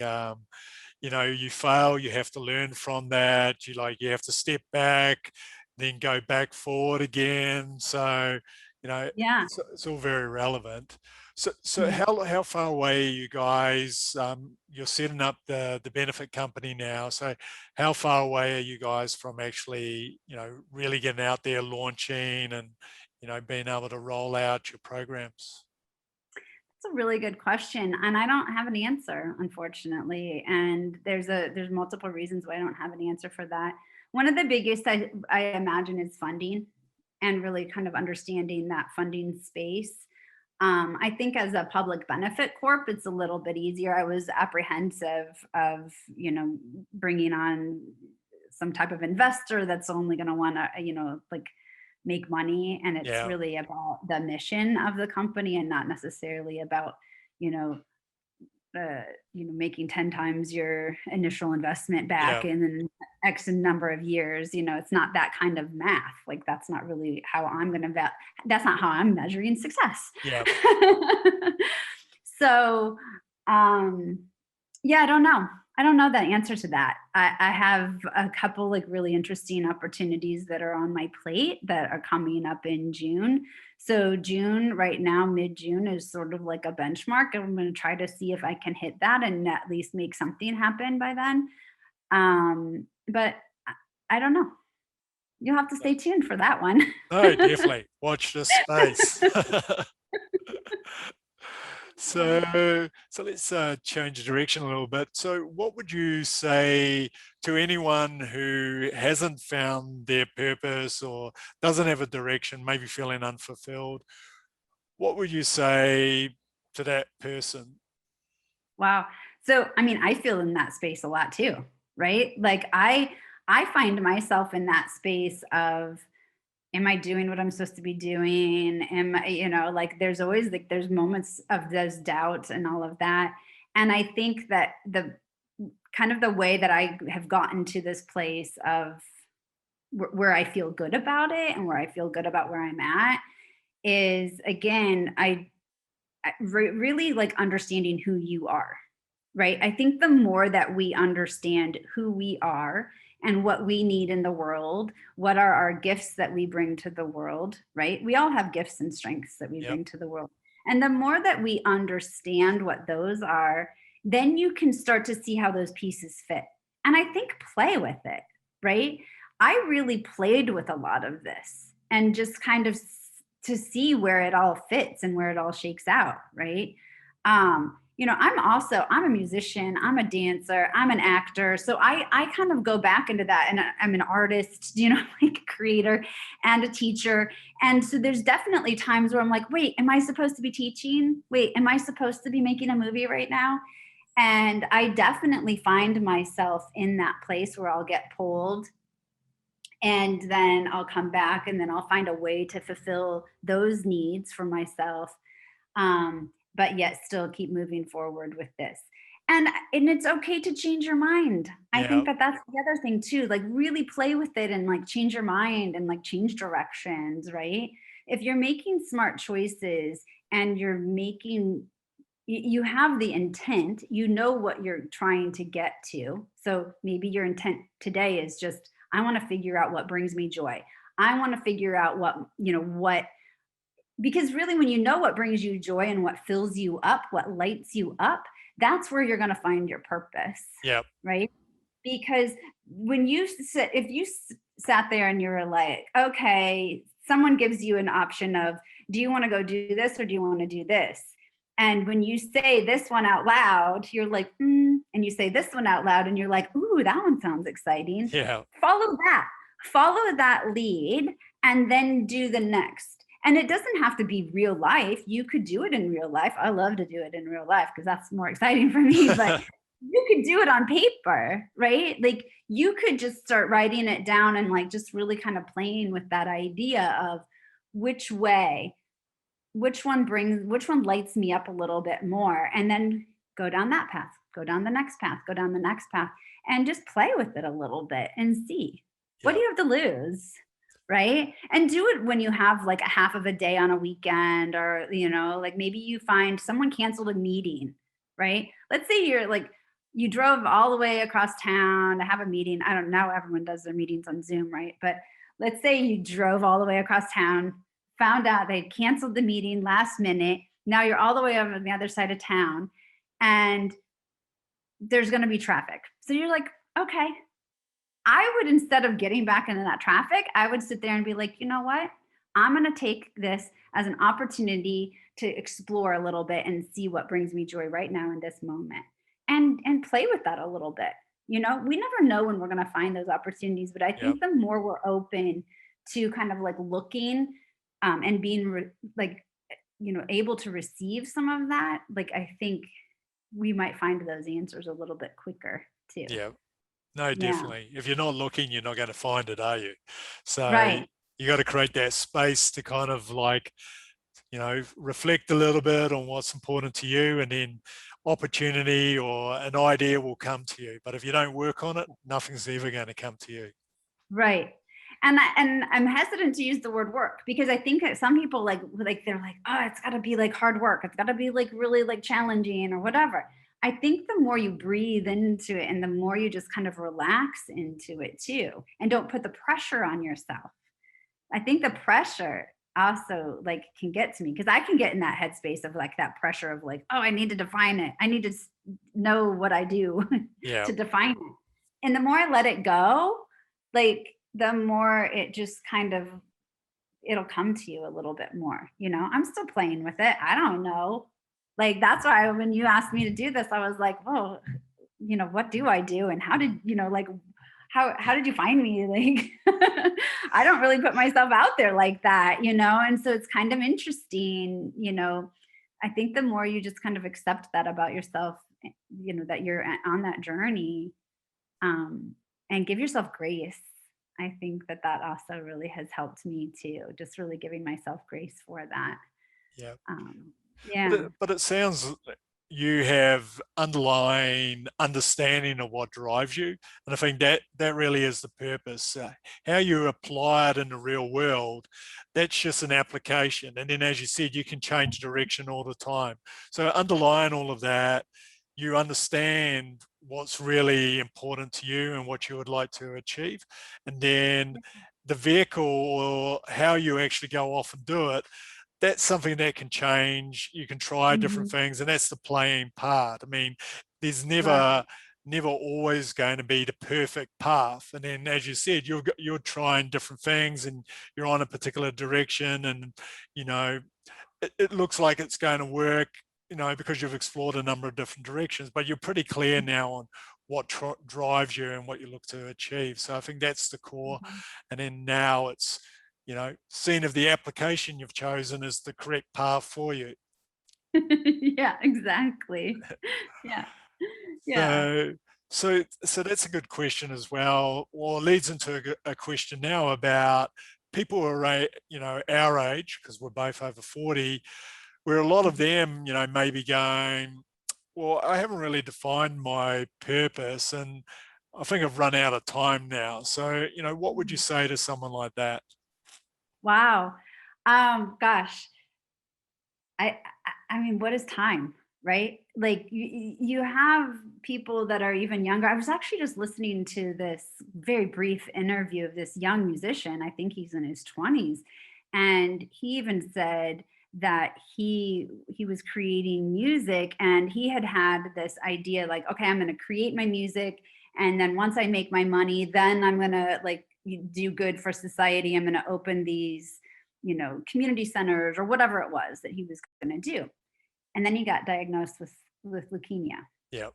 you fail, you have to learn from that. You have to step back, then go back forward again. So, yeah. it's all very relevant. So Mhm. how far away are you guys? You're setting up the benefit company now. So how far away are you guys from actually, really getting out there, launching, and, being able to roll out your programs? That's a really good question, and I don't have an answer, unfortunately. And there's multiple reasons why I don't have an answer for that. One of the biggest I imagine is funding, and really kind of understanding that funding space. I think as a public benefit corp, it's a little bit easier. I was apprehensive of, bringing on some type of investor that's only going to want to, like, make money, and it's Yeah. really about the mission of the company and not necessarily about, you know making 10 times your initial investment Yeah. back in X number of years. It's not that kind of math. Like, that's not really how I'm going to that's not how I'm measuring success. Yeah. So, um, yeah, I don't know. I don't know the answer to that. I have a couple like really interesting opportunities that are on my plate that are coming up in June. So June right now, mid-June, is sort of like a benchmark. And I'm going to try to see if I can hit that and at least make something happen by then. But I don't know. You'll have to stay tuned for that one. No, definitely. Watch this space. So let's change the direction a little bit. So what would you say to anyone who hasn't found their purpose or doesn't have a direction, maybe feeling unfulfilled? What would you say to that person? Wow. So, I mean, I feel in that space a lot too, right? Like, I find myself in that space of, am I doing what I'm supposed to be doing? Am I, like, there's always like, there's moments of those doubts and all of that. And I think that the kind of the way that I have gotten to this place of where I feel good about it and where I feel good about where I'm at is, again, really like understanding who you are, right? I think the more that we understand who we are and what we need in the world, what are our gifts that we bring to the world, right? We all have gifts and strengths that we Yep. bring to the world. And the more that we understand what those are, then you can start to see how those pieces fit. And I think play with it, right? I really played with a lot of this and just kind of to see where it all fits and where it all shakes out, right? I'm a musician, I'm a dancer, I'm an actor. So I kind of go back into that, and I'm an artist, like a creator and a teacher. And so there's definitely times where I'm like, wait, am I supposed to be teaching? Wait, am I supposed to be making a movie right now? And I definitely find myself in that place where I'll get pulled, and then I'll come back, and then I'll find a way to fulfill those needs for myself, but yet still keep moving forward with this. And it's okay to change your mind. I think Yeah. that that's the other thing too. Like, really play with it and like change your mind and like change directions, right? If you're making smart choices and you have the intent, you know what you're trying to get to. So maybe your intent today is just, I want to figure out what brings me joy. I want to figure out because really, when you know what brings you joy and what fills you up, what lights you up, that's where you're going to find your purpose, Yep. right? Because if you sat there and you were like, okay, someone gives you an option of, do you want to go do this or do you want to do this? And when you say this one out loud, you're like, and you say this one out loud and you're like, ooh, that one sounds exciting. Yeah. Follow that lead, and then do the next. And it doesn't have to be real life. You could do it in real life. I love to do it in real life because that's more exciting for me. But you could do it on paper, right? Like, you could just start writing it down and like just really kind of playing with that idea of which one lights me up a little bit more, and then go down that path, go down the next path, go down the next path, and just play with it a little bit and see, what do Yeah. you have to lose, right? And do it when you have like a half of a day on a weekend, or like maybe you find someone canceled a meeting, right? Let's say you drove all the way across town to have a meeting. I don't know, everyone does their meetings on Zoom, right? But let's say you drove all the way across town, found out they'd canceled the meeting last minute. Now you're all the way over on the other side of town, and there's going to be traffic. So you're like, okay, I would, instead of getting back into that traffic, I would sit there and be like, you know what? I'm going to take this as an opportunity to explore a little bit and see what brings me joy right now in this moment, and play with that a little bit. We never know when we're going to find those opportunities, but I Yep. think the more we're open to kind of like looking, and being able to receive some of that, like, I think we might find those answers a little bit quicker too. Yeah. No, Yeah. definitely. If you're not looking, you're not going to find it, are you? So Right. you got to create that space to kind of like, reflect a little bit on what's important to you, and then opportunity or an idea will come to you. But if you don't work on it, nothing's ever going to come to you. Right. And I'm hesitant to use the word work, because I think that some people like they're like, oh, it's got to be like hard work. It's got to be like really like challenging or whatever. I think the more you breathe into it and the more you just kind of relax into it too, and don't put the pressure on yourself. I think the pressure also like can get to me, because I can get in that headspace of like that pressure of like, oh, I need to define it. I need to know what I do Yeah. to define it. And the more I let it go, like the more it just kind of, it'll come to you a little bit more. I'm still playing with it. I don't know. Like, that's why when you asked me to do this, I was like, whoa, what do I do? And how did, like, how did you find me? Like, I don't really put myself out there like that, and so it's kind of interesting. I think the more you just kind of accept that about yourself, that you're on that journey, and give yourself grace. I think that also really has helped me too, just really giving myself grace for that. Yeah. Yeah. But it sounds you have underlying understanding of what drives you. And I think that really is the purpose. How you apply it in the real world, that's just an application. And then, as you said, you can change direction all the time. So underlying all of that, you understand what's really important to you and what you would like to achieve. And then the vehicle, or how you actually go off and do it, that's something that can change. You can try different things, and that's the playing part. I mean, there's Right. never always going to be the perfect path. And then, as you said, you're trying different things, and you're on a particular direction, and you know, it looks like it's going to work, because you've explored a number of different directions, but you're pretty clear now on what drives you and what you look to achieve. So I think that's the core. And then now it's, seeing if the application you've chosen is the correct path for you. Yeah, exactly. Yeah. Yeah. So that's a good question as well. Well, it leads into a question now about people who are, our age, because we're both over 40, where a lot of them, may be going, well, I haven't really defined my purpose, and I think I've run out of time now. So, what would you say to someone like that? Wow. Gosh, I mean, what is time, right? Like you have people that are even younger. I was actually just listening to this very brief interview of this young musician. I think he's in his 20s, and he even said that he was creating music, and he had this idea like, okay, I'm going to create my music, and then once I make my money, then I'm going to like do good for society. I'm going to open these community centers or whatever it was that he was going to do. And then he got diagnosed with leukemia. Yeah.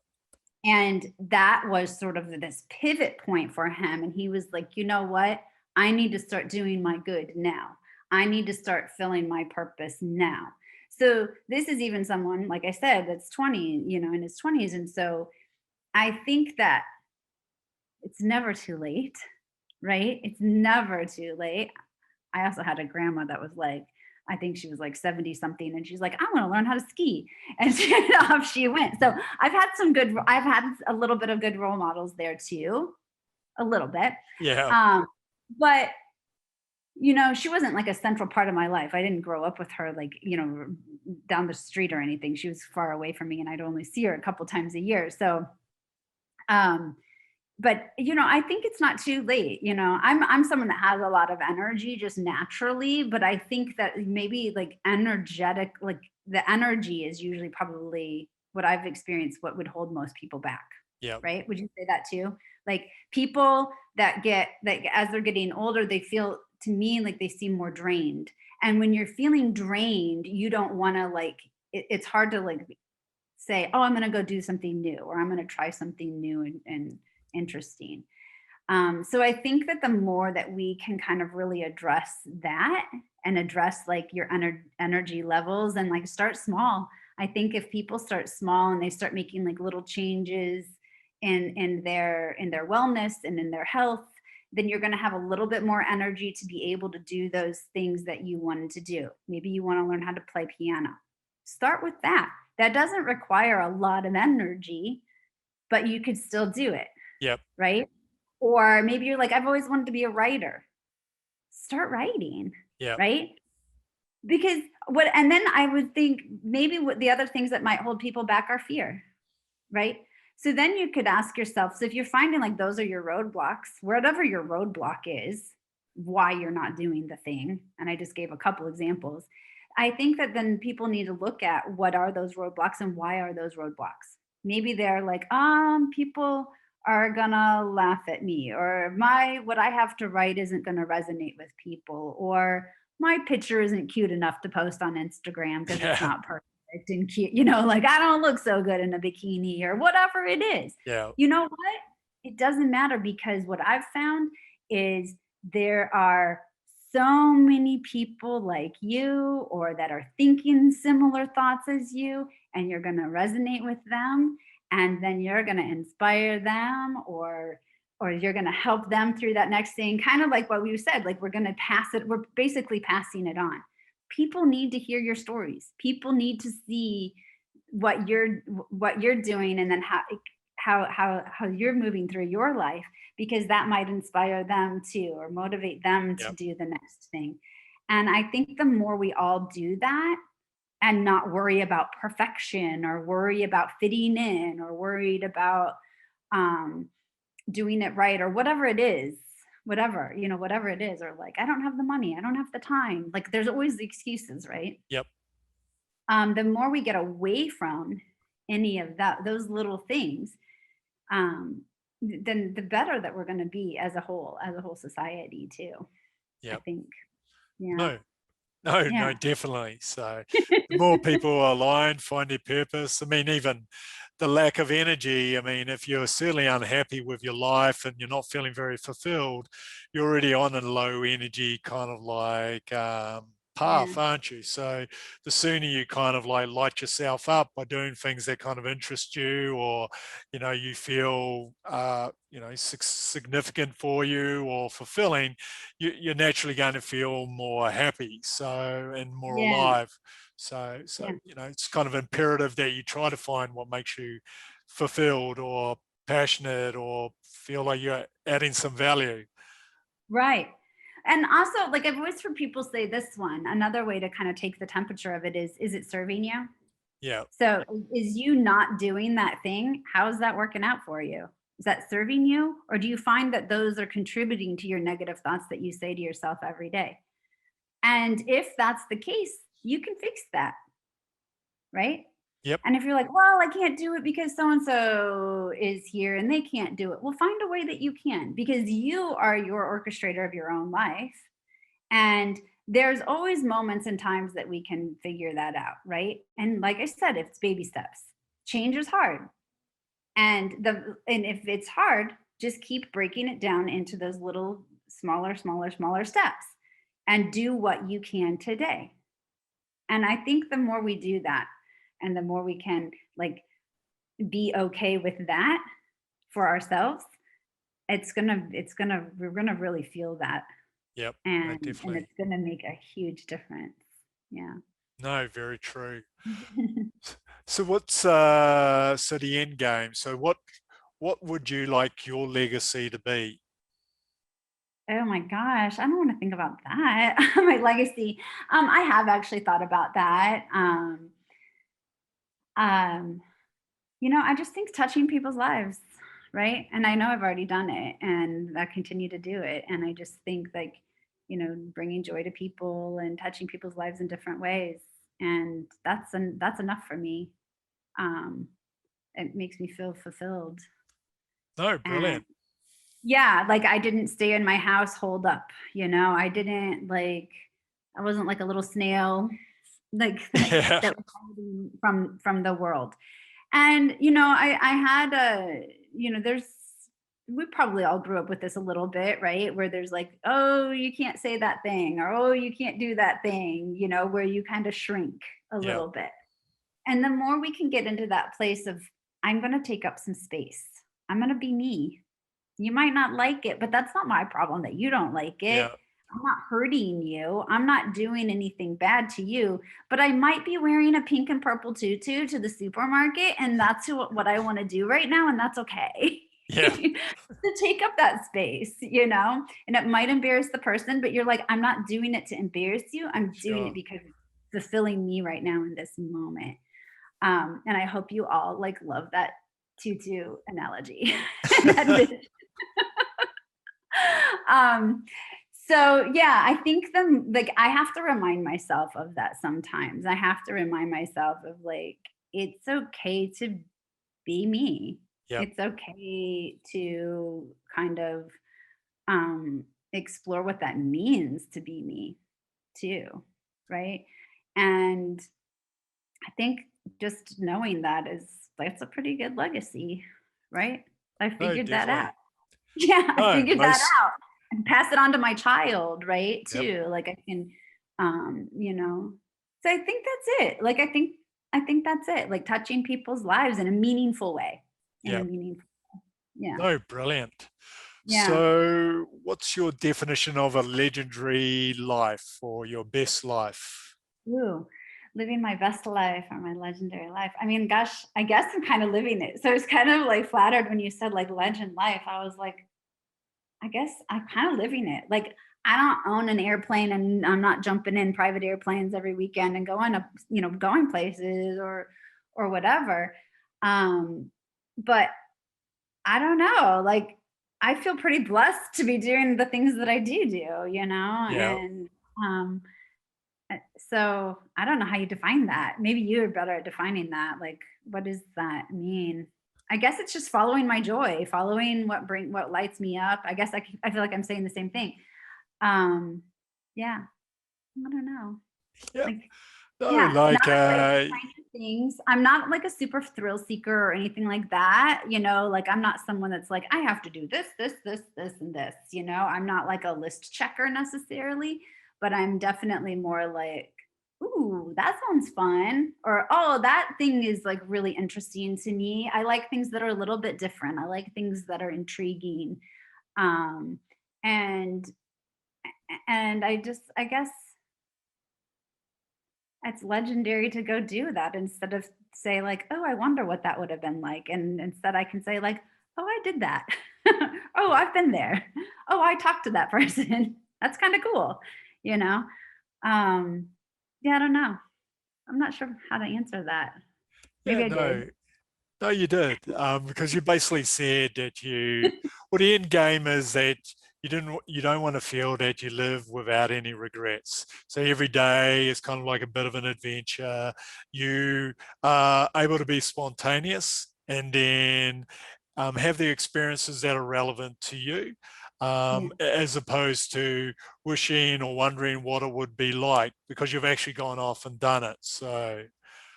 And that was sort of this pivot point for him. And he was like, you know what? I need to start doing my good now. I need to start filling my purpose now. So this is even someone, like I said, that's 20, in his 20s. And so I think that it's never too late, right? It's never too late. I also had a grandma that was like, I think she was like 70 something, and she's like, I want to learn how to ski. And off she went. So I've had a little bit of good role models there too, a little bit. Yeah. But she wasn't like a central part of my life. I didn't grow up with her like, down the street or anything. She was far away from me, and I'd only see her a couple times a year. So, but I think it's not too late. I'm someone that has a lot of energy just naturally, but I think that maybe like energetic, like the energy is usually probably what I've experienced, what would hold most people back. Yeah. Right? Would you say that too? Like people that as they're getting older, they feel, to me, like they seem more drained. And when you're feeling drained, you don't want to it's hard to like say, oh, I'm going to go do something new, or I'm going to try something new and interesting. So I think that the more that we can kind of really address that and address like your energy levels and like start small. I think if people start small and they start making like little changes in their wellness and in their health, then you're going to have a little bit more energy to be able to do those things that you wanted to do. Maybe you want to learn how to play piano. Start with that. That doesn't require a lot of energy, but you could still do it. Yep. Right? Or maybe you're like, I've always wanted to be a writer. Start writing. Yeah. Right? Because and then I would think maybe what the other things that might hold people back are fear. Right? So then you could ask yourself, so if you're finding like those are your roadblocks, whatever your roadblock is, why you're not doing the thing, and I just gave a couple examples, I think that then people need to look at what are those roadblocks and why are those roadblocks. Maybe they're like, people are gonna laugh at me, or what I have to write isn't gonna resonate with people, or my picture isn't cute enough to post on Instagram because it's not perfect and cute, like I don't look so good in a bikini or whatever it is. Yeah. You know what? It doesn't matter, because what I've found is there are so many people like you or that are thinking similar thoughts as you, and you're going to resonate with them, and then you're going to inspire them, or you're going to help them through that next thing, kind of like what we said, like we're basically passing it on. People need to hear your stories. People need to see what you're doing, and then how you're moving through your life, because that might inspire them too, or motivate them to Yep. do the next thing. And I think the more we all do that, and not worry about perfection, or worry about fitting in, or worried about um, doing it right, or whatever it is, whatever it is, or like, I don't have the money, I don't have the time, like there's always the excuses, right? Yep. The more we get away from any of those little things, um, then the better that we're going to be as a whole society too. I Yep. think. Yeah. No, no, Yeah. definitely. So the more people are aligned, find their purpose. I mean, even the lack of energy. I mean, if you're certainly unhappy with your life and you're not feeling very fulfilled, you're already on a low energy kind of like Yeah. path, aren't you? So the sooner you kind of like light yourself up by doing things that kind of interest you, or you feel significant for you or fulfilling, you're naturally going to feel more happy, so, and more Yeah. alive. So Yeah. it's kind of imperative that you try to find what makes you fulfilled or passionate or feel like you're adding some value. Right. And also, like, I've always heard people say this one, another way to kind of take the temperature of it is it serving you? Yeah. So is you not doing that thing, how's that working out for you? Is that serving you? Or do you find that those are contributing to your negative thoughts that you say to yourself every day? And if that's the case, you can fix that, right? Yep. And if you're like, well, I can't do it because so and so is here and they can't do it, well, find a way that you can, because you are your orchestrator of your own life. And there's always moments and times that we can figure that out, right? And like I said, it's baby steps. Change is hard. And if it's hard, just keep breaking it down into those little smaller steps, and do what you can today. And I think the more we do that, and the more we can, like, be okay with that for ourselves, we're gonna really feel that, Yep. No, and definitely. it's gonna make a huge difference. Yeah. No, very true. So what's so the end game? So what would you like your legacy to be? Oh my gosh, I don't want to think about that. My legacy. I have actually thought about that. Um, I just think touching people's lives, right? And I know I've already done it, and I continue to do it. And I just think, like, bringing joy to people and touching people's lives in different ways, and that's enough for me. Um, it makes me feel fulfilled. No, And brilliant. yeah, like, I didn't stay in my house holed up. I didn't, like, I wasn't like a little snail, like, Yeah. that was hiding from the world. And I had there's we probably all grew up with this a little bit, right? Where there's like, oh, you can't say that thing, or oh, you can't do that thing, where you kind of shrink a Yeah. little bit. And the more we can get into that place of, I'm going to take up some space, I'm going to be me. You might not like it, but that's not my problem that you don't like it. Yeah. I'm not hurting you. I'm not doing anything bad to you, but I might be wearing a pink and purple tutu to the supermarket, and that's what I want to do right now, and that's okay. Yeah. To take up that space. And it might embarrass the person, but you're like, I'm not doing it to embarrass you. I'm doing it Sure. because it's fulfilling me right now in this moment. And I hope you all, like, love that tutu analogy. That vision. um so yeah, I think I have to remind myself of that sometimes. I have to remind myself of, like, it's okay to be me. Yep. It's okay to kind of um explore what that means to be me too, right? And I think just knowing that's a pretty good legacy, right? I No, figured that out. definitely. Yeah, I No, figured that most. out, and pass it on to my child, right, Yep. too. Like, I can, so I think that's it. Like, I think that's it. Like, touching people's lives in a meaningful way. In a Yep. meaningful Yeah. No, brilliant. Yeah. So what's your definition of a legendary life or your best life? Ooh. living my best life or my legendary life. I mean, gosh, I guess I'm kind of living it. So it's kind of like flattered when you said like legend life. I was like, I guess I'm kind of living it. Like, I don't own an airplane and I'm not jumping in private airplanes every weekend and going up, going places or whatever. But I don't know, like I feel pretty blessed to be doing the things that I do, Yeah. and um so I don't know how you define that. Maybe you're better at defining that. Like, what does that mean? I guess it's just following my joy, following what lights me up. I guess I feel like I'm saying the same thing. Um, yeah, I don't know. Yeah. Like, No, yeah, not like, afraid to try new things. I'm not like a super thrill seeker or anything like that. Like I'm not someone that's like, I have to do this, this, and this. I'm not like a list checker necessarily, but I'm definitely more like, ooh, that sounds fun. Or, oh, that thing is like really interesting to me. I like things that are a little bit different. I like things that are intriguing. Um, and I guess it's legendary to go do that instead of say like, oh, I wonder what that would have been like. And instead I can say like, oh, I did that. Oh, I've been there. Oh, I talked to that person. That's kind of cool, you know? Um, yeah, I don't know. I'm not sure how to answer that. yeah, Maybe I no, did. no, you did, because you basically said that well, the end game is that you don't want to feel that you live without any regrets. So every day is kind of like a bit of an adventure. You are able to be spontaneous and then have the experiences that are relevant to you, Yeah. as opposed to wishing or wondering what it would be like because you've actually gone off and done it. So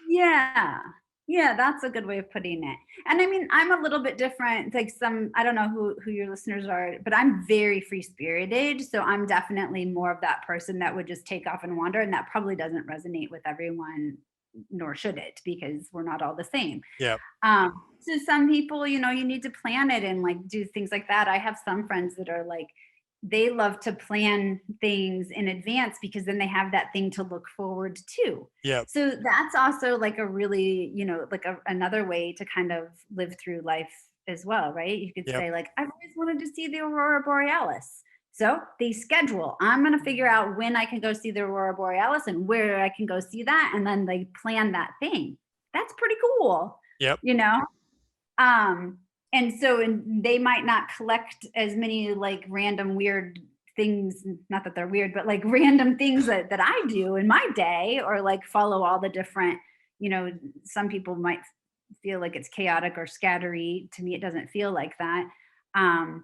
Yeah. Yeah, that's a good way of putting it. And I mean, I'm a little bit different. Like I don't know who your listeners are, but I'm very free spirited. So I'm definitely more of that person that would just take off and wander. And that probably doesn't resonate with everyone, nor should it, because we're not all the same. yeah, So some people, you need to plan it and like do things like that. I have some friends that are like, they love to plan things in advance because then they have that thing to look forward to. yeah, So that's also like a really, like another way to kind of live through life as well, right? You could yeah, say like, I've always wanted to see the aurora borealis. So they schedule, I'm going to figure out when I can go see the aurora borealis and where I can go see that. And then they plan that thing. That's pretty cool, yeah, you know? Um, and so they might not collect as many like random weird things, not that they're weird, but like random things that I do in my day, or like follow all the different, some people might feel like it's chaotic or scattery. To me, it doesn't feel like that. Um,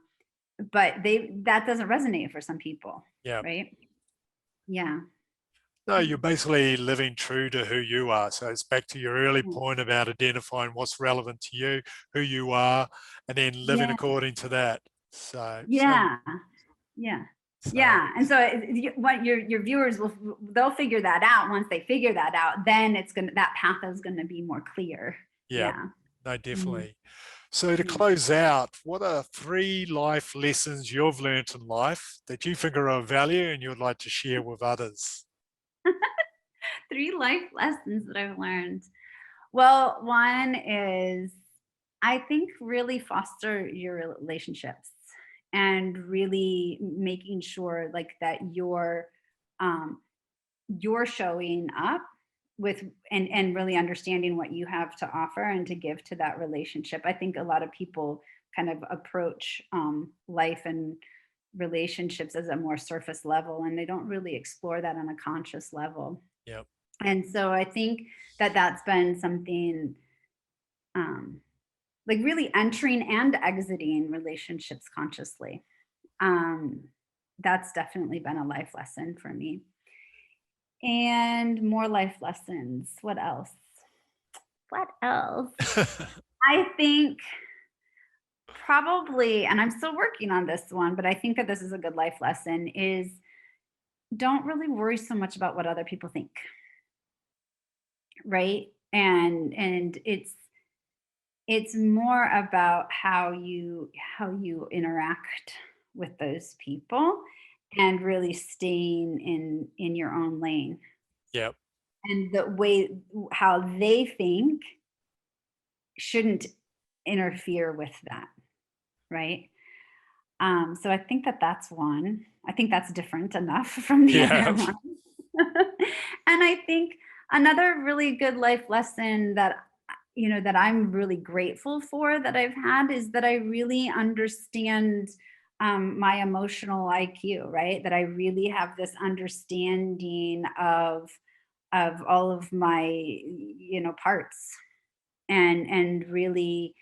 but that doesn't resonate for some people, yeah. right? Yeah. No, you're basically living true to who you are. So it's back to your early point about identifying what's relevant to you, who you are, and then living Yeah. according to that. So, Yeah. Yeah. so Yeah. And so what your viewers they'll figure that out. Once they figure that out, then that path is going to be more clear. yeah, Yeah. no, Mhm. definitely. So to Yeah. close out, what are 3 life lessons you've learned in life that you think are of value and you'd like to share with others? 3 life lessons that I've learned. Well, one is I think really foster your relationships and really making sure like that um you're showing up with and really understanding what you have to offer and to give to that relationship. I think a lot of people kind of approach life and relationships as a more surface level, and they don't really explore that on a conscious level. Yep, And so I think that that's been something, um, like really entering and exiting relationships consciously. um, that's definitely been a life lesson for me. And more life lessons. What else? What else? I think probably, and I'm still working on this one, but I think that this is a good life lesson, is don't really worry so much about what other people think, right? And it's more about how you interact with those people and really staying in your own lane. yep. and the way how they think shouldn't interfere with that, right? So I think that that's one. I think that's different enough from the other one. And I think another really good life lesson that that I'm really grateful for that I've had is that I really understand my emotional IQ, right? That I really have this understanding of all of my parts, and really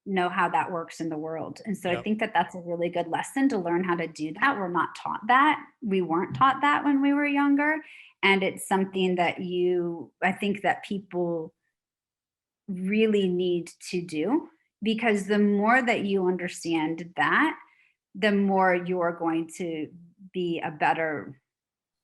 know how that works in the world. And so I Yep. think that that's a really good lesson to learn how to do that. We're not taught that. We weren't taught that when we were younger. And it's something that I think that people really need to do, because the more that you understand that, the more you're going to be a better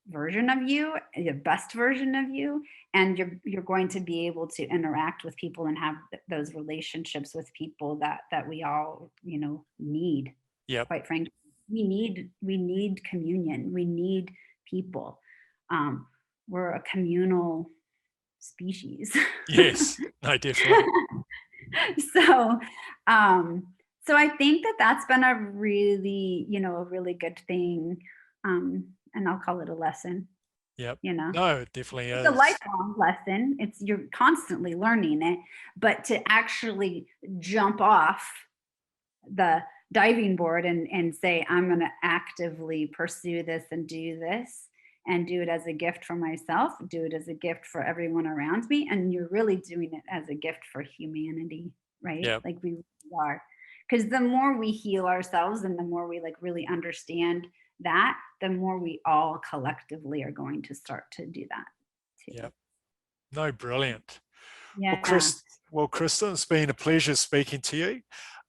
version of you, the best version of you, and you're going to be able to interact with people and have those relationships with people that we all need. Yep. Quite frankly, we need communion. We need people. We're a communal species. Yes. No, definitely. So so I think that that's been a really good thing, and I'll call it a lesson. Yep. You know, No, it definitely it's a is. lifelong lesson. You're constantly learning it, but to actually jump off the diving board and say, I'm going to actively pursue this and do this, and do it as a gift for myself, do it as a gift for everyone around me, and you're really doing it as a gift for humanity, right? Yep. Like we really are. Because the more we heal ourselves and the more we really understand that, the more we all collectively are going to start to do that too. Yep. No, brilliant. Yeah. Well, Kristin, it's been a pleasure speaking to you.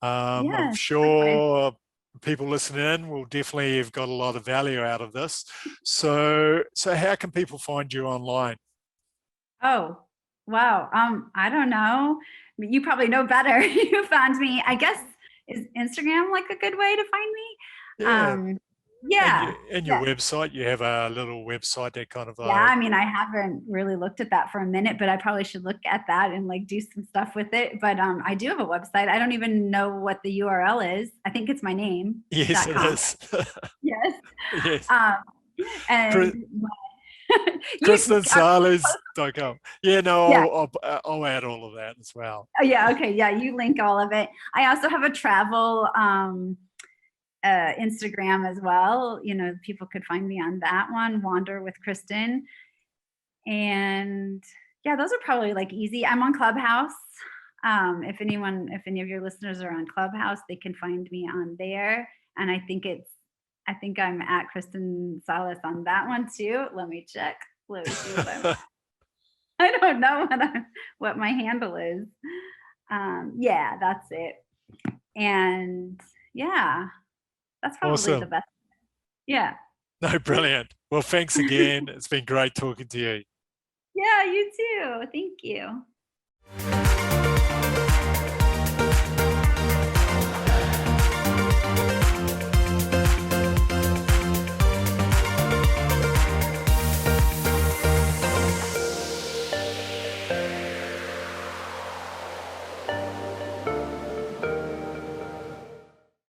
I'm Yes, sure people listening in will definitely have got a lot of value out of this. So how can people find you online? Oh, wow. I don't know. You probably know better. You found me. I guess, is Instagram like a good way to find me? Yeah. Yeah. And your Yeah. website, you have a little website that kind of Yeah. I mean, I haven't really looked at that for a minute, but I probably should look at that and do some stuff with it. But I do have a website. I don't even know what the URL is. I think it's my name. yes, it .com. is. Yes. Yes. And KristinSales.com. Yeah, yeah. no, I'll add all of that as well. Oh, yeah. Okay. Yeah. You link all of it. I also have a travel Instagram as well. People could find me on that one, Wander with Kristin. And yeah, those are probably easy. I'm on Clubhouse. If any of your listeners are on Clubhouse, they can find me on there. And I think I'm at Kristin Sales on that one too. Let me check. Let me see what I'm I don't know what my handle is. Yeah, that's it. And yeah, that's probably Awesome. the best. Yeah. No, brilliant. Well, thanks again. It's been great talking to you. Yeah, you too. Thank you.